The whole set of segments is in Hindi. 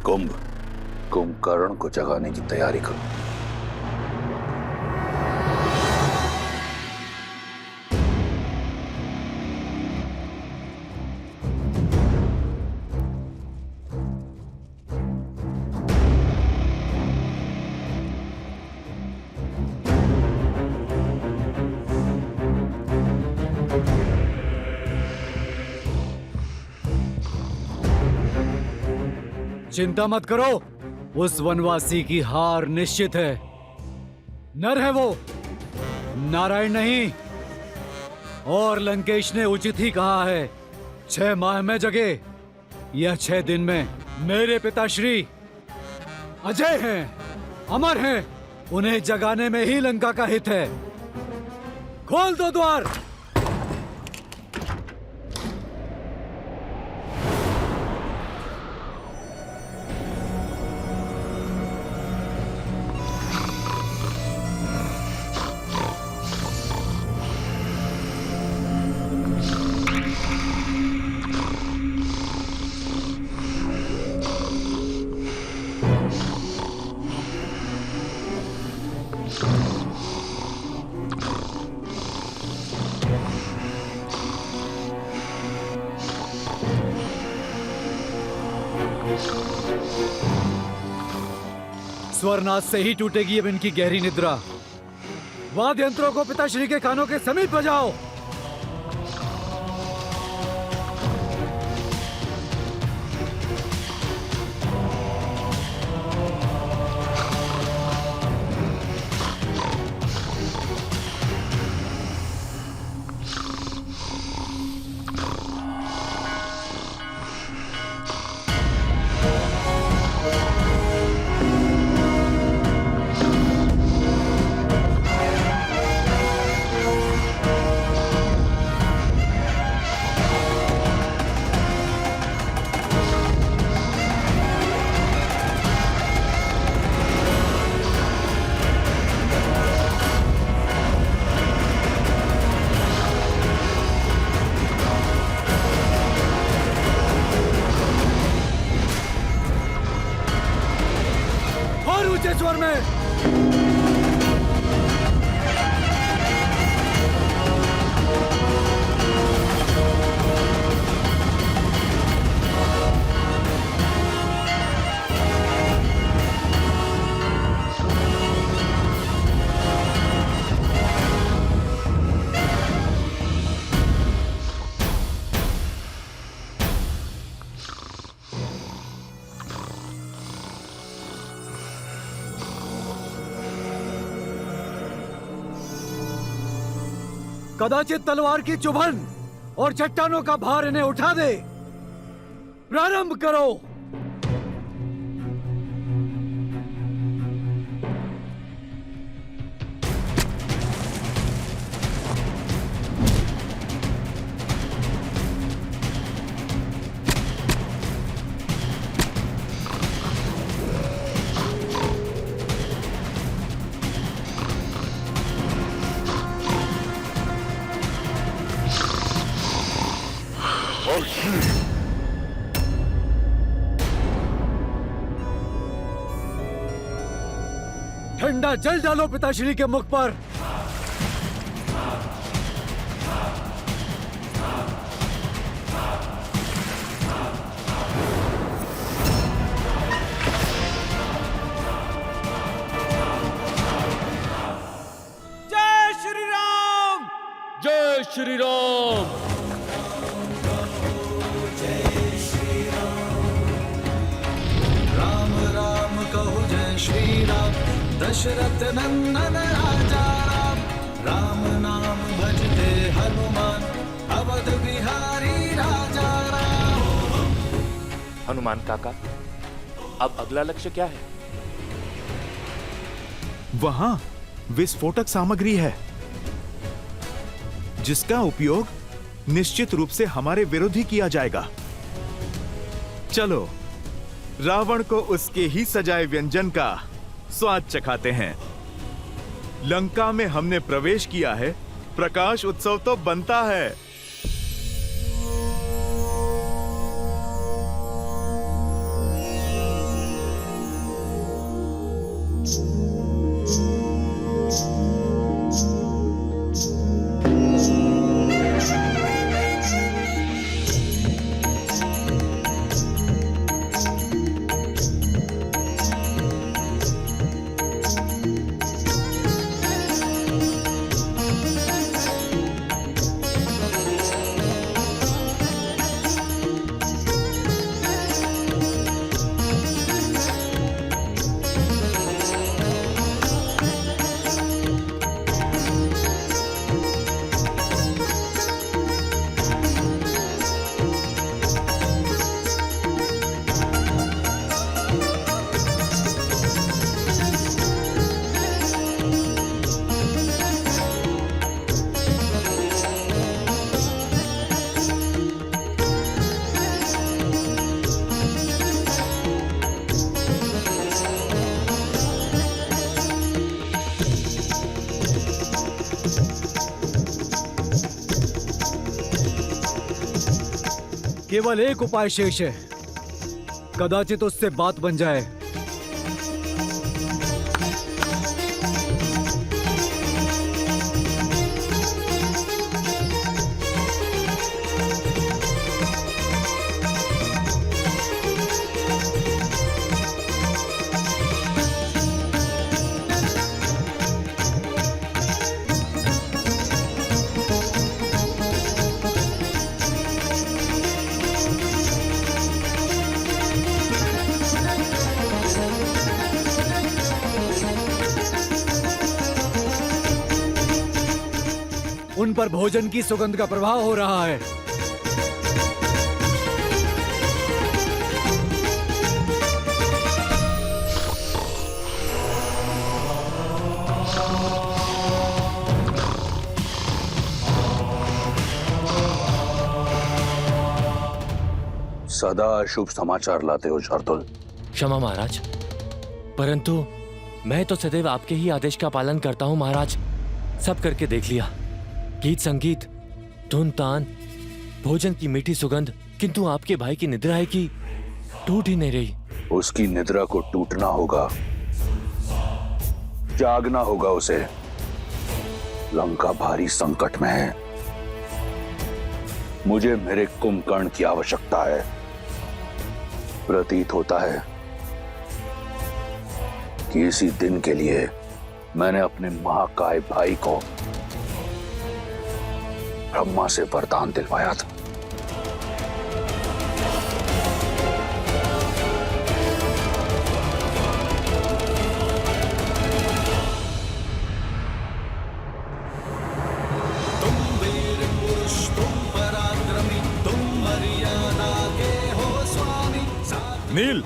कुंभकर्ण को जगाने की तैयारी करो। चिंता मत करो, उस वनवासी की हार निश्चित है। नर है वो, नारायण नहीं। और लंकेश ने उचित ही कहा है, 6 माह में जगे या 6 दिन में। मेरे पिताश्री अजय हैं, अमर हैं, उन्हें जगाने में ही लंका का हित है। खोल दो द्वार। स्वरनाथ से ही टूटेगी अब इनकी गहरी निद्रा। वाद्य यंत्रों को पिताश्री के कानों के समीप बजाओ। स्वर में कदाचित तलवार की चुभन और चट्टानों का भार इन्हें उठा दे। प्रारंभ करो। ठंडा जल डालो पिताश्री के मुख पर। जय श्री राम, जय श्री राम। दशरथ नंदन राजा राम, राम नाम भजते हनुमान, अवध बिहारी राजा राम। हनुमान काका, अब अगला लक्ष्य क्या है? वहां विस्फोटक सामग्री है जिसका उपयोग निश्चित रूप से हमारे विरोधी किया जाएगा। चलो रावण को उसके ही सजाए व्यंजन का स्वाद चखाते हैं। लंका में हमने प्रवेश किया है, प्रकाश उत्सव तो बनता है। केवल एक उपाय शेष है, कदाचित उससे बात बन जाए। उन पर भोजन की सुगंध का प्रभाव हो रहा है। सदा शुभ समाचार लाते हो शार्दुल। क्षमा महाराज, परंतु मैं तो सदैव आपके ही आदेश का पालन करता हूँ महाराज। सब करके देख लिया, गीत संगीत, धुन तान, भोजन की मीठी सुगंध, किंतु आपके भाई की निद्रा है कि टूट ही नहीं रही। उसकी निद्रा को टूटना होगा, जागना होगा उसे। लंका भारी संकट में है। मुझे मेरे कुंभकर्ण की आवश्यकता है। प्रतीत होता है कि इसी दिन के लिए मैंने अपने महाकाय भाई को ब्रह्मा से वरदान दिलवाया था। तुम वीर पुरुष, तुम पराक्रमी, तुम मर्यादा के हो स्वामी। नील,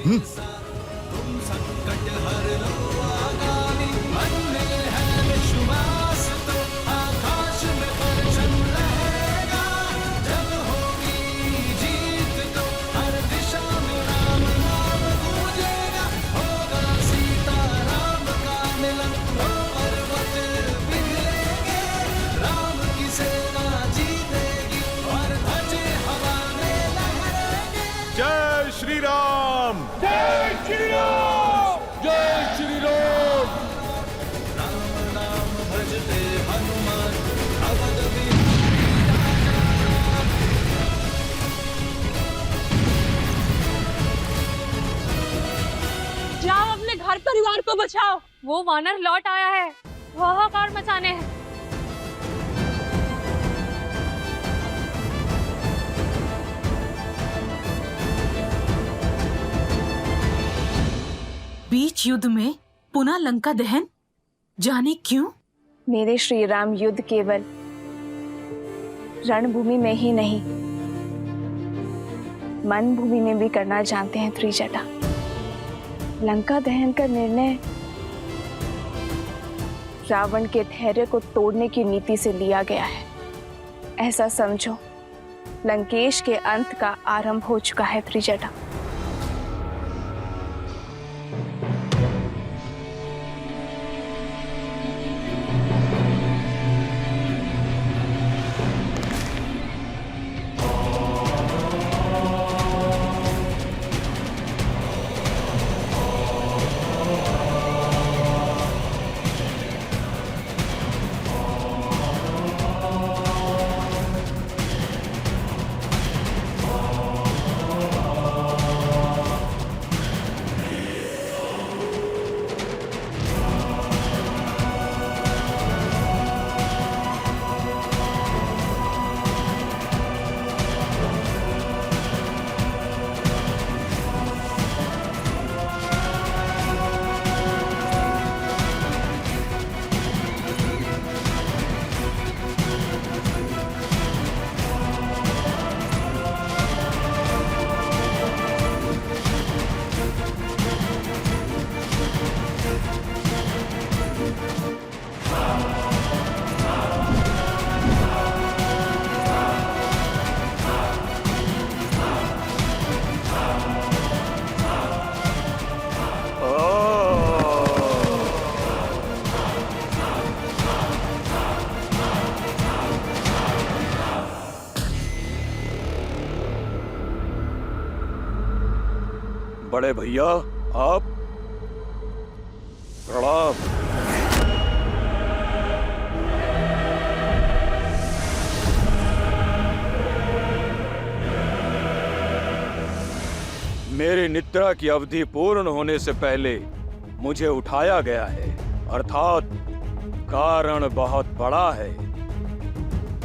तुम संकट हर लो आगामी। मन में है विश्वास तो आकाश में परचम रहेगा। जब होगी जीत तो हर दिशा में राम नाम गूंजेगा। होगा सीता राम का मिलन, तो पर्वत पिघलेंगे। राम की सेना जीतेगी और ध्वज हवा में लहरेंगे। जय श्री राम। राम नाम भजते हनुमान, अवध भी जाओ अपने घर परिवार को बचाओ। वो वानर लौट आया है, हाहाकार मचाने हैं। बीच युद्ध में पुनः लंका दहन, जाने क्यों? मेरे श्री राम युद्ध केवल रणभूमि में ही नहीं, मन भूमि में भी करना जानते हैं त्रिजटा। लंका दहन का निर्णय रावण के धैर्य को तोड़ने की नीति से लिया गया है। ऐसा समझो, लंकेश के अंत का आरंभ हो चुका है त्रिजटा। बड़े भैया आप प्रणाम। मेरी निद्रा की अवधि पूर्ण होने से पहले मुझे उठाया गया है, अर्थात कारण बहुत बड़ा है।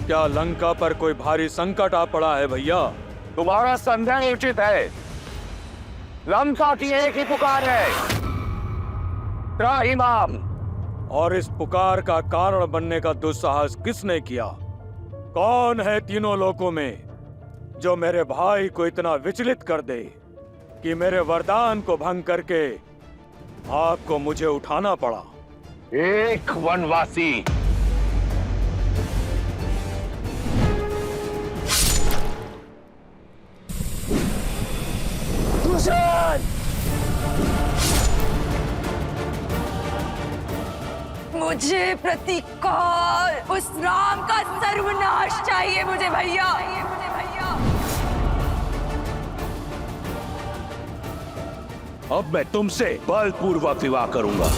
क्या लंका पर कोई भारी संकट आ पड़ा है भैया? तुम्हारा संदेह उचित है। लंका की एक ही पुकार है, त्राहिमाम। और इस पुकार का कारण बनने का दुस्साहस किसने किया? कौन है तीनों लोकों में जो मेरे भाई को इतना विचलित कर दे कि मेरे वरदान को भंग करके आपको मुझे उठाना पड़ा? एक वनवासी। मुझे प्रतिकार, उस राम का सर्वनाश चाहिए मुझे भैया। अब मैं तुमसे बलपूर्वक विवाह करूंगा।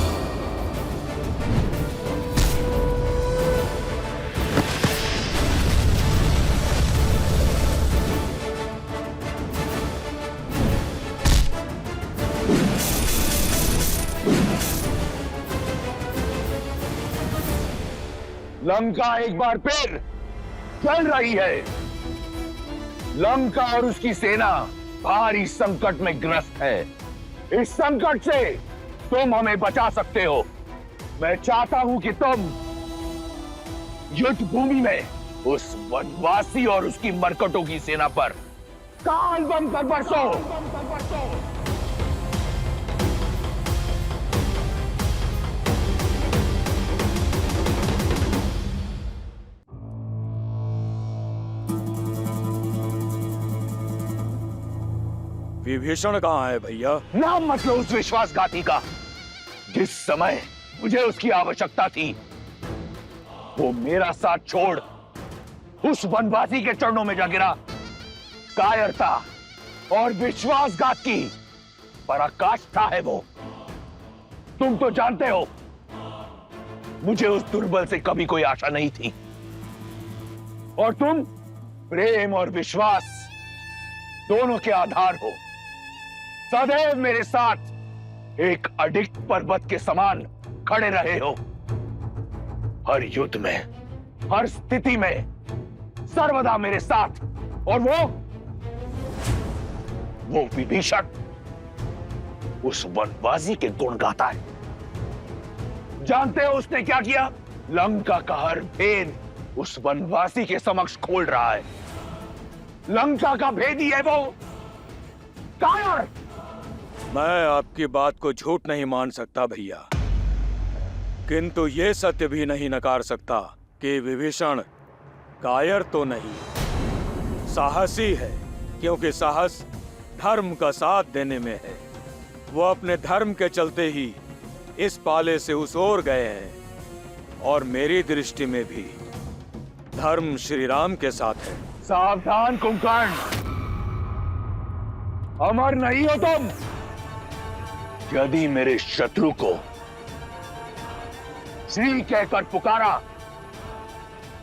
लंका एक बार फिर चल रही है। लंका और उसकी सेना भारी संकट में ग्रस्त है। इस संकट से तुम हमें बचा सकते हो। मैं चाहता हूं कि तुम युद्ध भूमि में उस वनवासी और उसकी मरकटों की सेना पर काल बम कर बरसो। विभीषण कहाँ है भैया? नाम मत लो उस विश्वासघाती का। जिस समय मुझे उसकी आवश्यकता थी, वो मेरा साथ छोड़ उस वनवासी के चरणों में जा गिरा। कायरता और विश्वासघात की पराकाष्ठा है वो। तुम तो जानते हो, मुझे उस दुर्बल से कभी कोई आशा नहीं थी, और तुम प्रेम और विश्वास दोनों के आधार हो। सदैव मेरे साथ एक अडिग पर्वत के समान खड़े रहे हो। हर युद्ध में, हर स्थिति में सर्वदा मेरे साथ। और वो विभीषण उस वनवासी के गुण गाता है। जानते हो उसने क्या किया? लंका का हर भेद उस वनवासी के समक्ष खोल रहा है। लंका का भेदी है वो कायर। मैं आपकी बात को झूठ नहीं मान सकता भैया, किंतु ये सत्य भी नहीं नकार सकता कि विभीषण कायर तो नहीं, साहसी है। क्योंकि साहस धर्म का साथ देने में है। वो अपने धर्म के चलते ही इस पाले से उस ओर गए हैं, और मेरी दृष्टि में भी धर्म श्री राम के साथ है। सावधान कुंभकर्ण, अमर नहीं हो तुम। यदि मेरे शत्रु को श्री कहकर पुकारा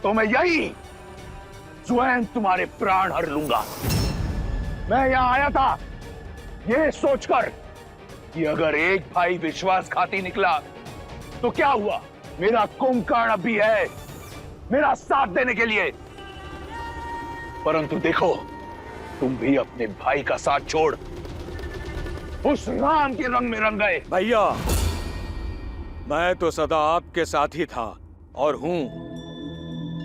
तो मैं यही स्वयं तुम्हारे प्राण हर लूंगा। मैं यहां आया था यह सोचकर कि अगर एक भाई विश्वासघाती निकला तो क्या हुआ, मेरा कुंभकर्ण भी है मेरा साथ देने के लिए। परंतु देखो, तुम भी अपने भाई का साथ छोड़ उस राम के रंग में रंग गए। भैया, मैं तो सदा आपके साथ ही था और हूं,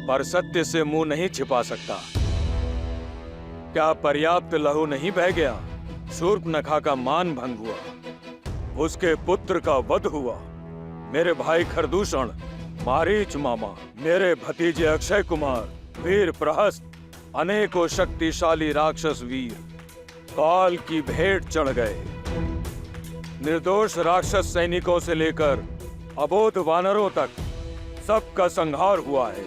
पर सत्य से मुंह नहीं छिपा सकता। क्या पर्याप्त लहू नहीं बह गया? शूर्पनखा का मान भंग हुआ, उसके पुत्र का वध हुआ, मेरे भाई खरदूषण, मारीच मामा, मेरे भतीजे अक्षय कुमार, वीर प्रहस्त, अनेकों शक्तिशाली राक्षस वीर काल की भेंट चढ़ गए। निर्दोष राक्षस सैनिकों से लेकर अबोध वानरों तक सबका संहार हुआ है।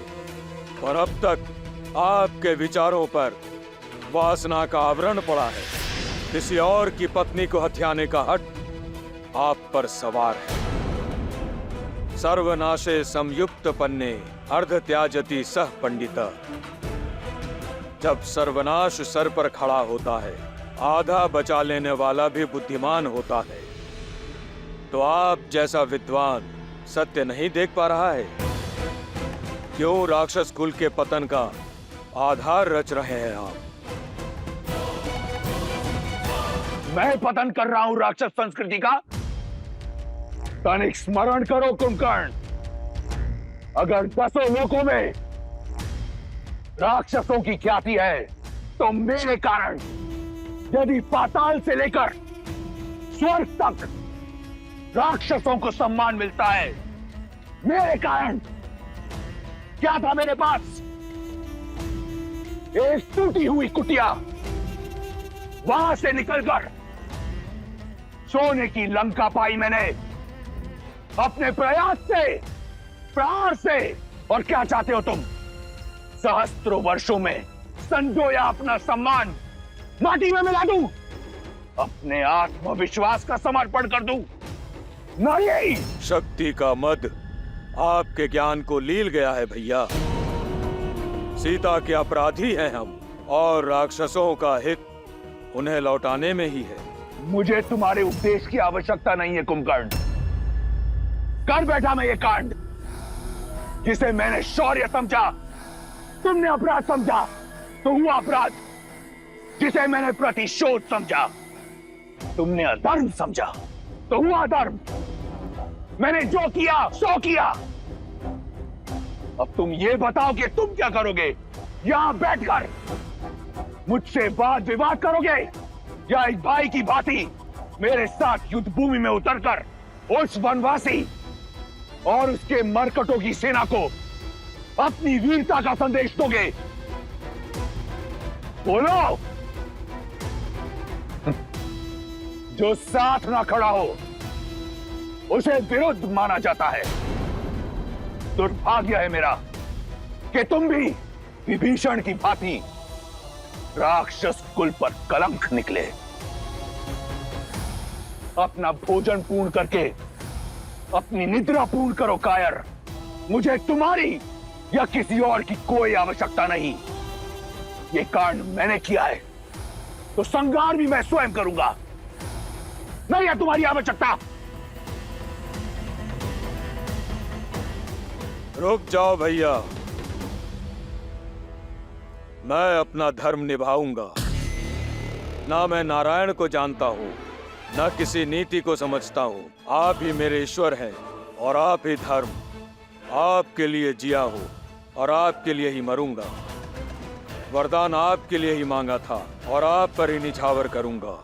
पर अब तक आपके विचारों पर वासना का आवरण पड़ा है। किसी और की पत्नी को हथियाने का हट आप पर सवार है। सर्वनाशे संयुक्त पन्ने अर्ध त्याजति सह पंडित। जब सर्वनाश सर पर खड़ा होता है, आधा बचा लेने वाला भी बुद्धिमान होता है। तो आप जैसा विद्वान सत्य नहीं देख पा रहा है? क्यों राक्षस कुल के पतन का आधार रच रहे हैं आप? मैं पतन कर रहा हूं राक्षस संस्कृति का? तनिक स्मरण करो कुंभकर्ण, अगर 10 लोकों में राक्षसों की ख्याति है तो मेरे कारण यदि पाताल से लेकर स्वर्ग तक राक्षसों को सम्मान मिलता है, मेरे कारण क्या था मेरे पास? एक टूटी हुई कुटिया, वहां से निकलकर सोने की लंका पाई मैंने अपने प्रयास से, प्रहार से। और क्या चाहते हो तुम? सहस्त्रों वर्षों में संजोया अपना सम्मान माटी में मिला दूं? अपने आत्मविश्वास का समर्पण कर दूं? नहीं। शक्ति का मद आपके ज्ञान को लील गया है भैया। सीता के अपराधी हैं हम, और राक्षसों का हित उन्हें लौटाने में ही है। मुझे तुम्हारे उपदेश की आवश्यकता नहीं है कुंभकर्ण। कर बैठा मैं ये कांड, जिसे मैंने शौर्य समझा तुमने अपराध समझा, तो हुआ अपराध। जिसे मैंने प्रतिशोध समझा तुमने अधर्म समझा, तो हुआ अधर्म। मैंने जो किया सो किया। अब तुम ये बताओ कि तुम क्या करोगे? यहां बैठकर मुझसे वाद विवाद करोगे, या एक भाई की भांति मेरे साथ युद्ध भूमि में उतरकर उस वनवासी और उसके मरकटों की सेना को अपनी वीरता का संदेश दोगे? बोलो। जो साथ ना खड़ा हो उसे विरुद्ध माना जाता है। दुर्भाग्य है मेरा कि तुम भी विभीषण की भांति राक्षस कुल पर कलंक निकले। अपना भोजन पूर्ण करके अपनी निद्रा पूर्ण करो कायर। मुझे तुम्हारी या किसी और की कोई आवश्यकता नहीं। ये कांड मैंने किया है तो संहार भी मैं स्वयं करूंगा। नहीं है तुम्हारी आवश्यकता। रुक जाओ भैया, मैं अपना धर्म निभाऊंगा। ना मैं नारायण को जानता हूं, ना किसी नीति को समझता हूं। आप ही मेरे ईश्वर हैं और आप ही धर्म। आपके लिए जिया हूं और आपके लिए ही मरूंगा। वरदान आपके लिए ही मांगा था और आप पर ही निछावर करूंगा।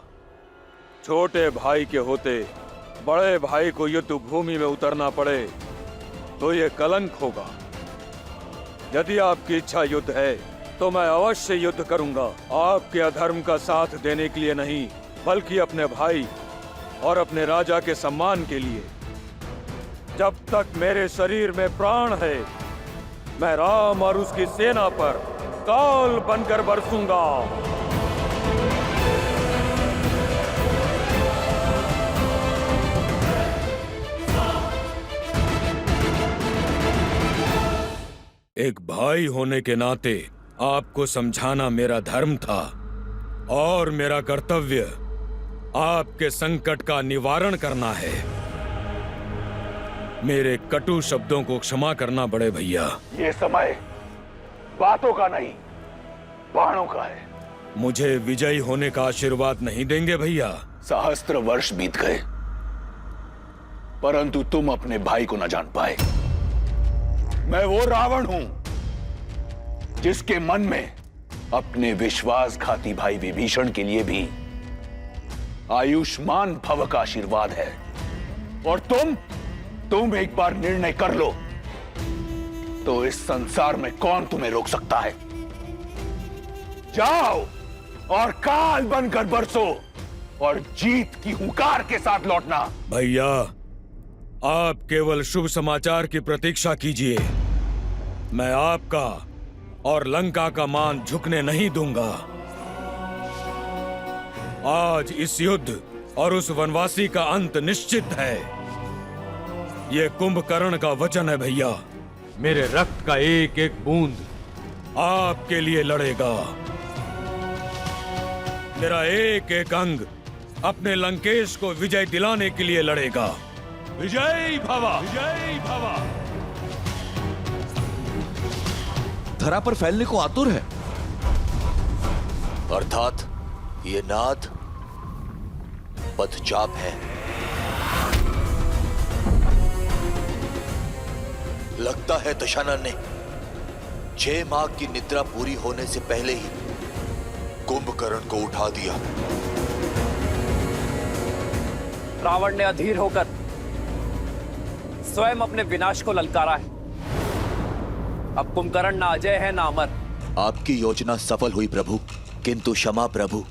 छोटे भाई के होते बड़े भाई को युद्ध भूमि में उतरना पड़े तो ये कलंक होगा। यदि आपकी इच्छा युद्ध है तो मैं अवश्य युद्ध करूंगा। आपके अधर्म का साथ देने के लिए नहीं, बल्कि अपने भाई और अपने राजा के सम्मान के लिए। जब तक मेरे शरीर में प्राण है, मैं राम और उसकी सेना पर काल बनकर बरसूंगा। एक भाई होने के नाते आपको समझाना मेरा धर्म था और मेरा कर्तव्य आपके संकट का निवारण करना है। मेरे कटु शब्दों को क्षमा करना बड़े भैया। ये समय बातों का नहीं, बाणों का है। मुझे विजयी होने का आशीर्वाद नहीं देंगे भैया? सहस्त्र वर्ष बीत गए परंतु तुम अपने भाई को न जान पाए। मैं वो रावण हूं जिसके मन में अपने विश्वासघाती भाई विभीषण के लिए भी आयुष्मान भव का आशीर्वाद है। और तुम एक बार निर्णय कर लो तो इस संसार में कौन तुम्हें रोक सकता है? जाओ और काल बनकर बरसो और जीत की हुंकार के साथ लौटना। भैया, आप केवल शुभ समाचार की प्रतीक्षा कीजिए। मैं आपका और लंका का मान झुकने नहीं दूंगा। आज इस युद्ध और उस वनवासी का अंत निश्चित है। ये कुंभकर्ण का वचन है भैया। मेरे रक्त का एक एक बूंद आपके लिए लड़ेगा। मेरा एक एक अंग अपने लंकेश को विजय दिलाने के लिए लड़ेगा। विजय भवा, विजय भवा। धरा पर फैलने को आतुर है। अर्थात ये नाद पदचाप है। लगता है दशानन ने 6 माह की निद्रा पूरी होने से पहले ही कुंभकर्ण को उठा दिया। रावण ने अधीर होकर स्वयं अपने विनाश को ललकारा है। अब कुंभकर्ण ना अजय है ना अमर। आपकी योजना सफल हुई प्रभु, किंतु क्षमा प्रभु,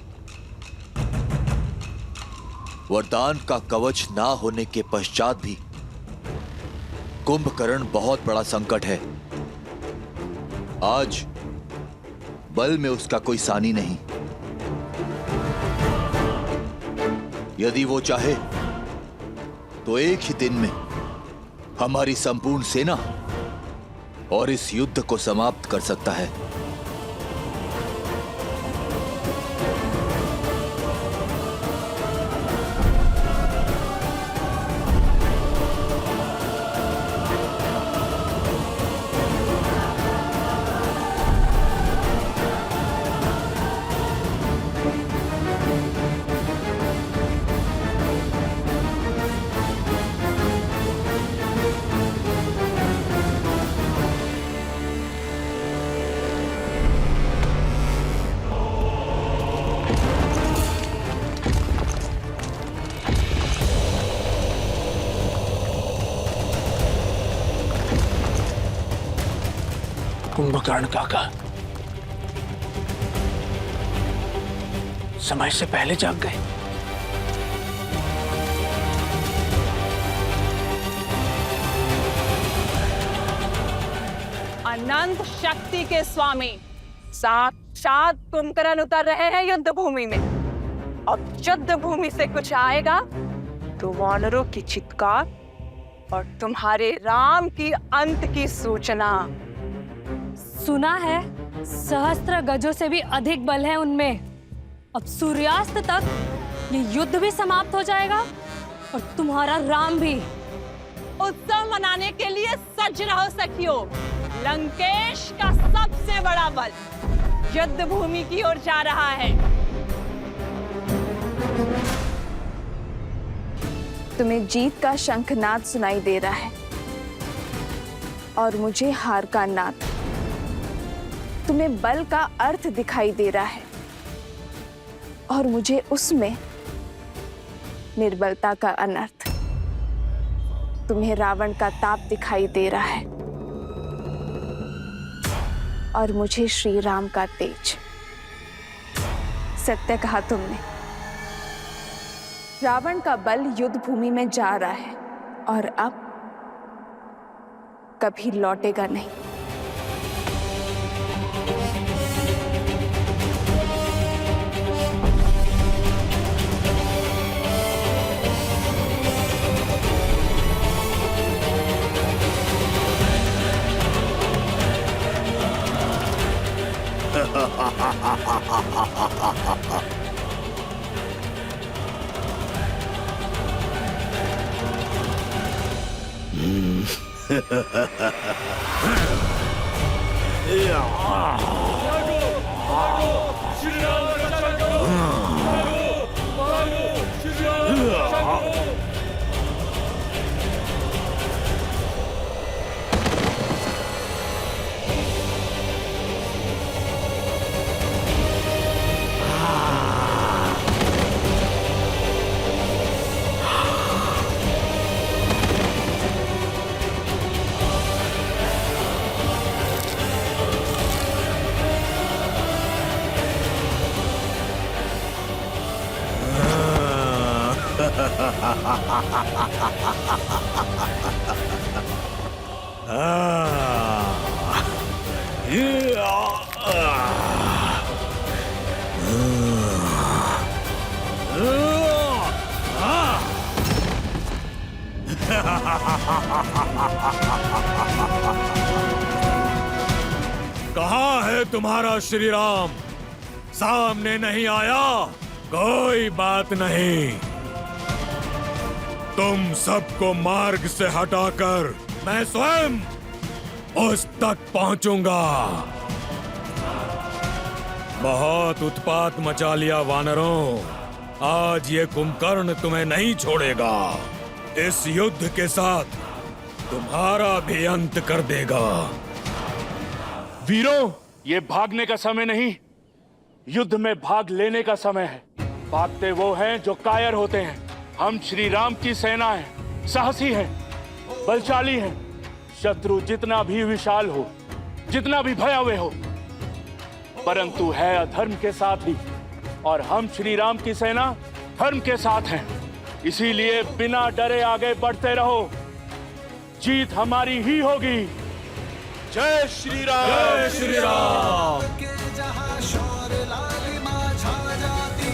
वरदान का कवच ना होने के पश्चात भी कुंभकर्ण बहुत बड़ा संकट है। आज बल में उसका कोई सानी नहीं। यदि वो चाहे तो एक ही दिन में हमारी संपूर्ण सेना और इस युद्ध को समाप्त कर सकता है। कुंभकर्ण काका समय से पहले जाग गए। अनंत शक्ति के स्वामी साक्षात कुंभकर्ण उतर रहे हैं युद्ध भूमि में। अब युद्ध भूमि से कुछ आएगा तो वानरों की चित्कार और तुम्हारे राम की अंत की सूचना। सुना है सहस्त्र गजों से भी अधिक बल है उनमें। अब सूर्यास्त तक ये युद्ध भी समाप्त हो जाएगा और तुम्हारा राम भी। उत्सव मनाने के लिए सज्ज रहो सखियों। लंकेश का सबसे बड़ा बल युद्ध भूमि की ओर जा रहा है। तुम्हें जीत का शंखनाद सुनाई दे रहा है और मुझे हार का नाद। तुम्हें बल का अर्थ दिखाई दे रहा है और मुझे उसमें निर्बलता का अनर्थ। तुम्हें रावण का ताप दिखाई दे रहा है और मुझे श्री राम का तेज। सत्य कहा तुमने। रावण का बल युद्ध भूमि में जा रहा है और अब कभी लौटेगा नहीं। कहाँ है तुम्हारा श्री राम? सामने नहीं आया? कोई बात नहीं, तुम सबको मार्ग से हटाकर मैं स्वयं उस तक पहुंचूंगा। बहुत उत्पात मचा लिया वानरों, आज ये कुंभकर्ण तुम्हें नहीं छोड़ेगा। इस युद्ध के साथ तुम्हारा भी अंत कर देगा। वीरों, ये भागने का समय नहीं, युद्ध में भाग लेने का समय है। भागते वो हैं जो कायर होते हैं। हम श्री राम की सेना हैं, साहसी हैं, बलशाली हैं। शत्रु जितना भी विशाल हो, जितना भी भयावह हो, परंतु है अधर्म के साथ ही, और हम श्री राम की सेना धर्म के साथ हैं। इसीलिए बिना डरे आगे बढ़ते रहो, जीत हमारी ही होगी। जय श्री राम! जय श्री राम! के जहां शौर्य लालिमा छा जाती,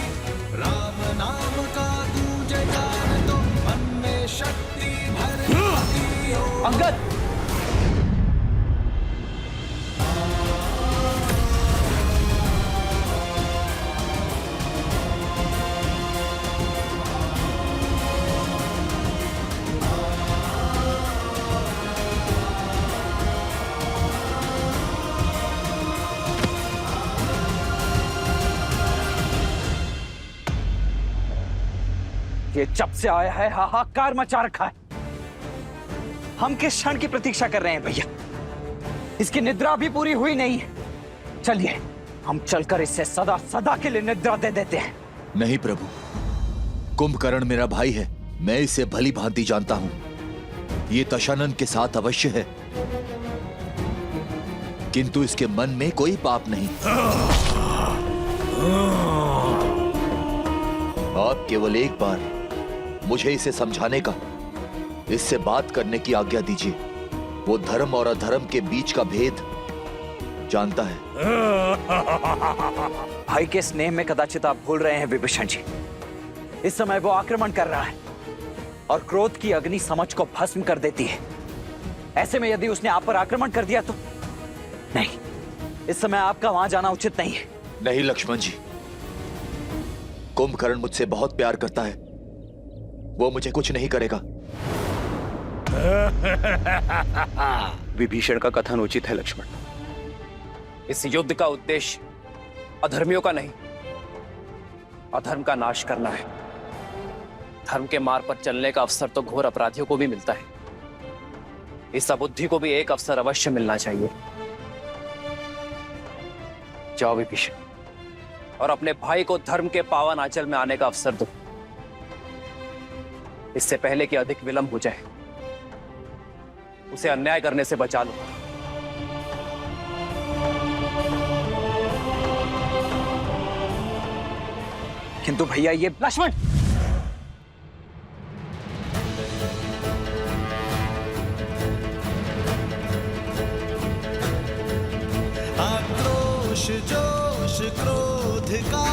राम नाम का गूंजे गान तो मन में शक्ति भर जाती। अंगद! ये जब से आया है हाहाकार मचा रखा है। हम किस क्षण की प्रतीक्षा कर रहे हैं भैया? इसकी निद्रा भी पूरी हुई नहीं है। चलिए हम चलकर इससे सदा सदा के लिए निद्रा दे देते हैं। नहीं प्रभु, कुंभकर्ण मेरा भाई है, मैं इसे भली भांति जानता हूं। ये दशानन के साथ अवश्य है, किंतु इसके मन में कोई पाप नहीं। आप केवल एक बार मुझे इसे समझाने का, इससे बात करने की आज्ञा दीजिए। वो धर्म और अधर्म के बीच का भेद जानता है। भाई के स्नेह में कदाचित आप भूल रहे हैं विभीषण जी। इस समय वो आक्रमण कर रहा है और क्रोध की अग्नि समझ को भस्म कर देती है। ऐसे में यदि उसने आप पर आक्रमण कर दिया तो नहीं, इस समय आपका वहां जाना उचित नहीं है। नहीं लक्ष्मण जी, कुंभकर्ण मुझसे बहुत प्यार करता है, वो मुझे कुछ नहीं करेगा। विभीषण का कथन उचित है लक्ष्मण। इस युद्ध का उद्देश्य अधर्मियों का नहीं, अधर्म का नाश करना है। धर्म के मार्ग पर चलने का अवसर तो घोर अपराधियों को भी मिलता है। इस अबुद्धि को भी एक अवसर अवश्य मिलना चाहिए। जाओ विभीषण, और अपने भाई को धर्म के पावन आंचल में आने का अवसर दो, इससे पहले कि अधिक विलंब हो जाए। उसे अन्याय करने से बचा लो। किंतु भैया ये लक्ष्मण, आक्रोश जोश क्रोध का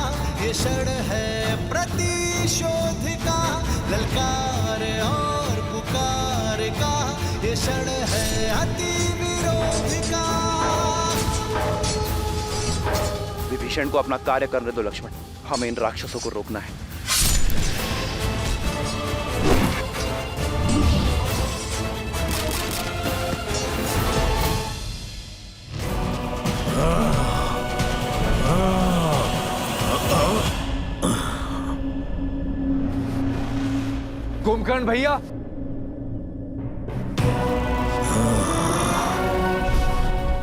ये क्षण है प्रतिशोध का, ललकार और पुकार का ये क्षण है अति विरोध का। विभीषण को अपना कार्य करने दो लक्ष्मण, हमें इन राक्षसों को रोकना है। कुंभकर्ण भैया,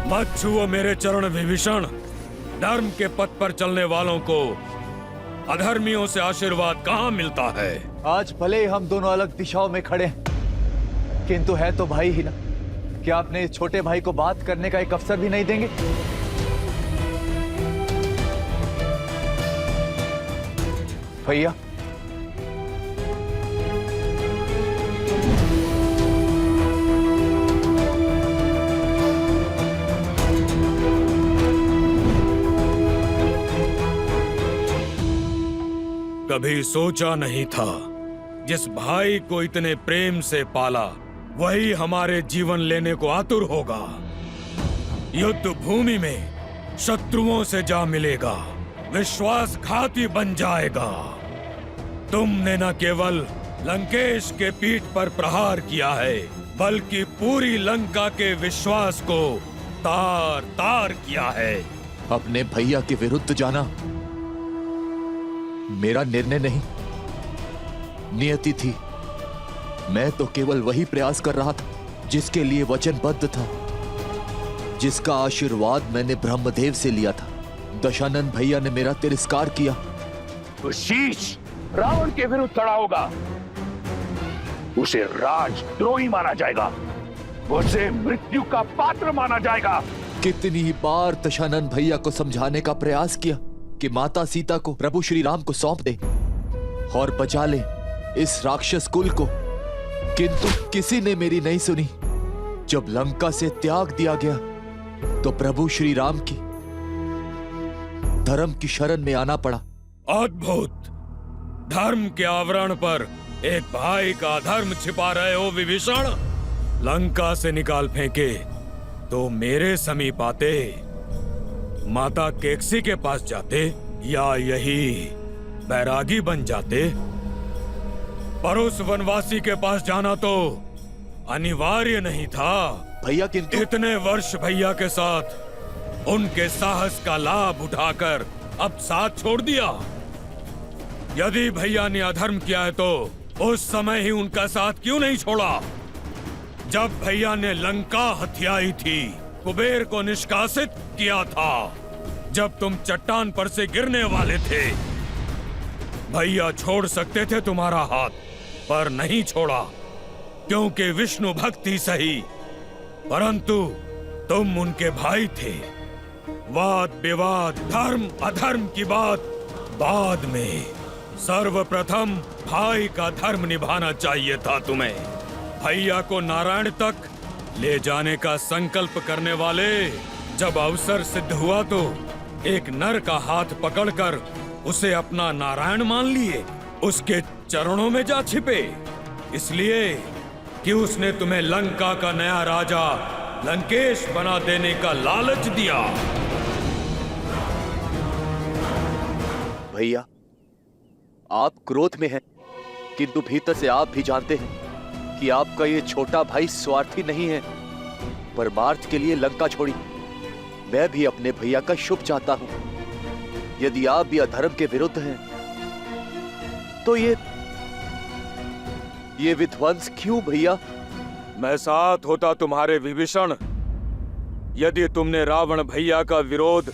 मत छुओ मेरे चरण विभीषण। धर्म के पथ पर चलने वालों को अधर्मियों से आशीर्वाद कहाँ मिलता है? आज भले ही हम दोनों अलग दिशाओं में खड़े हैं, किंतु है तो भाई ही ना। क्या आपने इस छोटे भाई को बात करने का एक अवसर भी नहीं देंगे? भैया, कभी सोचा नहीं था जिस भाई को इतने प्रेम से पाला वही हमारे जीवन लेने को आतुर होगा। युद्ध भूमि में शत्रुओं से जा मिलेगा, विश्वासघाती बन जाएगा। तुमने न केवल लंकेश के पीठ पर प्रहार किया है, बल्कि पूरी लंका के विश्वास को तार तार किया है। अपने भैया के विरुद्ध जाना मेरा निर्णय नहीं, नियति थी। मैं तो केवल वही प्रयास कर रहा था जिसके लिए वचनबद्ध था, जिसका आशीर्वाद मैंने ब्रह्मदेव से लिया था। दशानन भैया ने मेरा तिरस्कार किया तो शीश रावण के विरुद्ध खड़ा होगा, उसे राजद्रोही माना जाएगा, उसे मृत्यु का पात्र माना जाएगा। कितनी ही बार दशानन भैया को समझाने का प्रयास किया कि माता सीता को प्रभु श्री राम को सौंप दे और बचा ले इस राक्षस कुल को, किंतु किसी ने मेरी नहीं सुनी। जब लंका से त्याग दिया गया तो प्रभु श्री राम की धर्म की शरण में आना पड़ा। अद्भुत! धर्म के आवरण पर एक भाई का धर्म छिपा रहे हो विभीषण। लंका से निकाल फेंके तो मेरे समीप आते, माता केकसी के पास जाते या यही बैरागी बन जाते। पर उस वनवासी के पास जाना तो अनिवार्य नहीं था भैया, किंतु इतने वर्ष भैया के साथ उनके साहस का लाभ उठाकर अब साथ छोड़ दिया। यदि भैया ने अधर्म किया है तो उस समय ही उनका साथ क्यों नहीं छोड़ा? जब भैया ने लंका हथियाई थी, कुबेर को निष्कासित किया था, जब तुम चट्टान पर से गिरने वाले थे, भैया छोड़ सकते थे तुम्हारा हाथ, पर नहीं छोड़ा, क्योंकि विष्णु भक्ति सही, परंतु तुम उनके भाई थे। वाद विवाद धर्म अधर्म की बात बाद में, सर्वप्रथम भाई का धर्म निभाना चाहिए था तुम्हें। भैया को नारायण तक ले जाने का संकल्प करने वाले जब अवसर सिद्ध हुआ तो एक नर का हाथ पकड़कर उसे अपना नारायण मान लिए, उसके चरणों में जा छिपे, इसलिए कि उसने तुम्हें लंका का नया राजा लंकेश बना देने का लालच दिया। भैया, आप क्रोध में हैं, किंतु भीतर से आप भी जानते हैं कि आपका ये छोटा भाई स्वार्थी नहीं है। परमार्थ के लिए लंका छोड़ी। मैं भी अपने भैया का शुभ चाहता हूं। यदि आप भी अधर्म के विरुद्ध हैं, तो ये विध्वंस क्यों भैया? मैं साथ होता तुम्हारे विभीषण, यदि तुमने रावण भैया का विरोध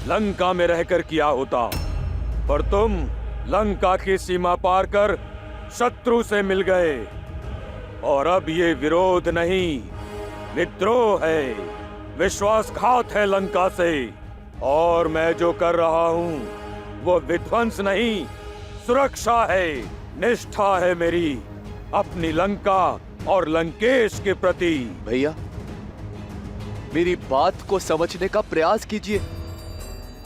लंका में रहकर किया होता, पर तुम लंका की सीमा पार कर शत्रु से मिल गए, और अब ये विरोध नहीं, विद्रोह है, विश्वासघात है लंका से। और मैं जो कर रहा हूँ वो विध्वंस नहीं, सुरक्षा है, निष्ठा है मेरी अपनी लंका और लंकेश के प्रति। भैया, मेरी बात को समझने का प्रयास कीजिए।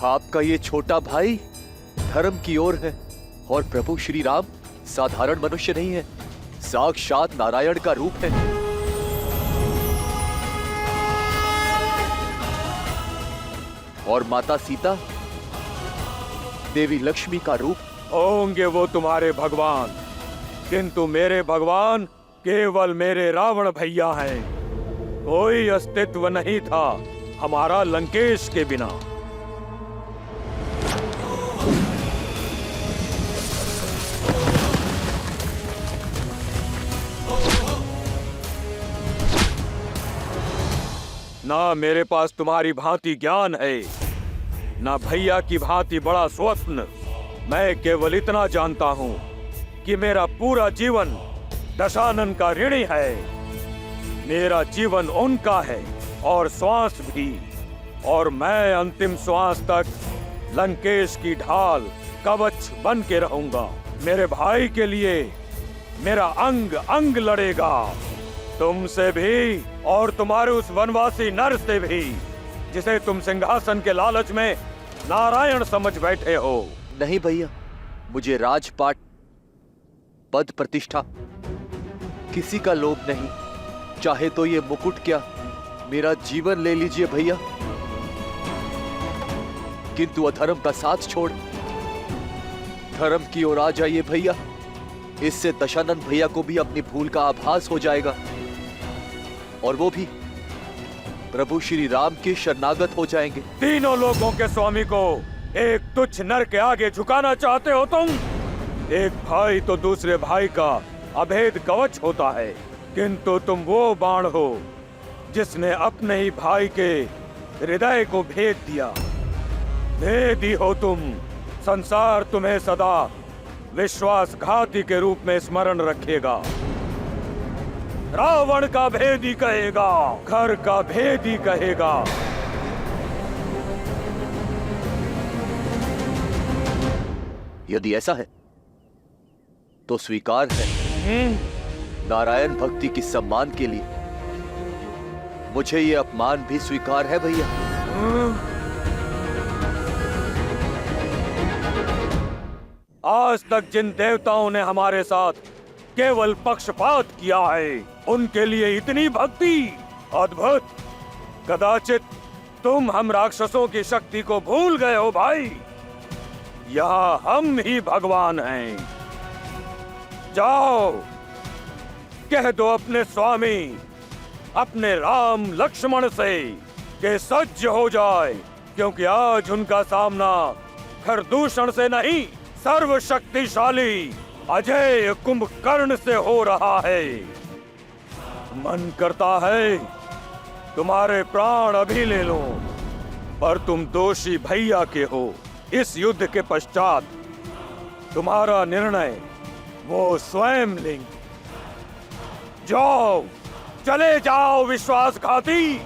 आपका ये छोटा भाई धर्म की ओर है, और प्रभु श्री राम साधारण मनुष्य नहीं है, साक्षात नारायण का रूप है। और माता सीता देवी लक्ष्मी का रूप। होंगे वो तुम्हारे भगवान, किंतु मेरे भगवान केवल मेरे रावण भैया हैं। कोई अस्तित्व नहीं था हमारा लंकेश के बिना। ना मेरे पास तुम्हारी भांति ज्ञान है, ना भैया की भांति बड़ा स्वप्न। मैं केवल इतना जानता हूँ कि मेरा पूरा जीवन दशानन का ऋणी है। मेरा जीवन उनका है और श्वास भी, और मैं अंतिम श्वास तक लंकेश की ढाल कवच बन के रहूंगा। मेरे भाई के लिए मेरा अंग अंग लड़ेगा, तुमसे भी और तुम्हारे उस वनवासी नर से भी, जिसे तुम सिंहासन के लालच में नारायण समझ बैठे हो। नहीं भैया, मुझे राजपाट पद प्रतिष्ठा, किसी का लोभ नहीं। चाहे तो ये मुकुट क्या, मेरा जीवन ले लीजिए भैया, किंतु अधर्म का साथ छोड़ धर्म की ओर आ जाइए भैया। इससे दशानंद भैया को भी अपनी भूल का आभास हो जाएगा और वो भी प्रभु श्री राम के शरणागत हो जाएंगे। तीनों लोगों के स्वामी को एक तुच्छ नर के आगे झुकाना चाहते हो तुम? एक भाई तो दूसरे भाई का अभेद कवच होता है, किंतु तुम वो बाण हो जिसने अपने ही भाई के हृदय को भेद दिया। भेदी हो तुम। संसार तुम्हें सदा विश्वासघाती के रूप में स्मरण रखेगा। रावण का भेदी कहेगा, घर का भेदी कहेगा। यदि ऐसा है तो स्वीकार है। नारायण भक्ति की सम्मान के लिए मुझे ये अपमान भी स्वीकार है भैया। आज तक जिन देवताओं ने हमारे साथ केवल पक्षपात किया है, उनके लिए इतनी भक्ति अद्भुत। कदाचित तुम हम राक्षसों की शक्ति को भूल गए हो भाई। यहाँ हम ही भगवान हैं। जाओ, कह दो अपने स्वामी, अपने राम लक्ष्मण से कि सज्ज हो जाए, क्योंकि आज उनका सामना खरदूषण से नहीं, सर्वशक्तिशाली अजय कुंभकर्ण से हो रहा है। मन करता है तुम्हारे प्राण अभी ले लो, पर तुम दोषी भैया के हो। इस युद्ध के पश्चात तुम्हारा निर्णय वो स्वयं लेंगे। जाओ, चले जाओ विश्वासघाती।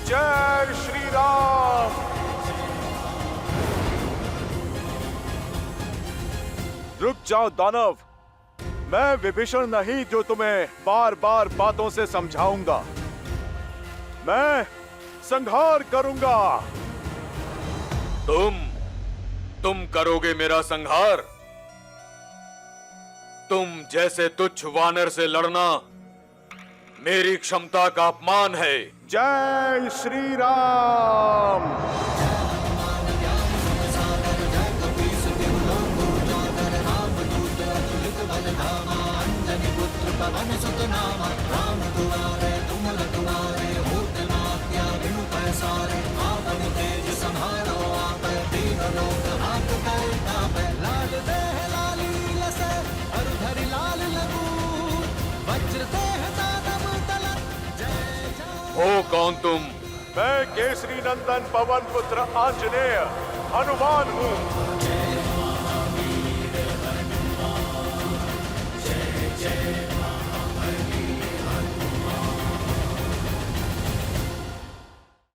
जय श्री राम। रुक जाओ दानव, मैं विभीषण नहीं जो तुम्हें बार बार बातों से समझाऊंगा। मैं संहार करूंगा। तुम करोगे मेरा संहार? तुम जैसे तुच्छ वानर से लड़ना मेरी क्षमता का अपमान है। जय श्री राम। हो कौन तुम? मैं केसरी नंदन पवन पुत्र आंजनेय हनुमान हूँ।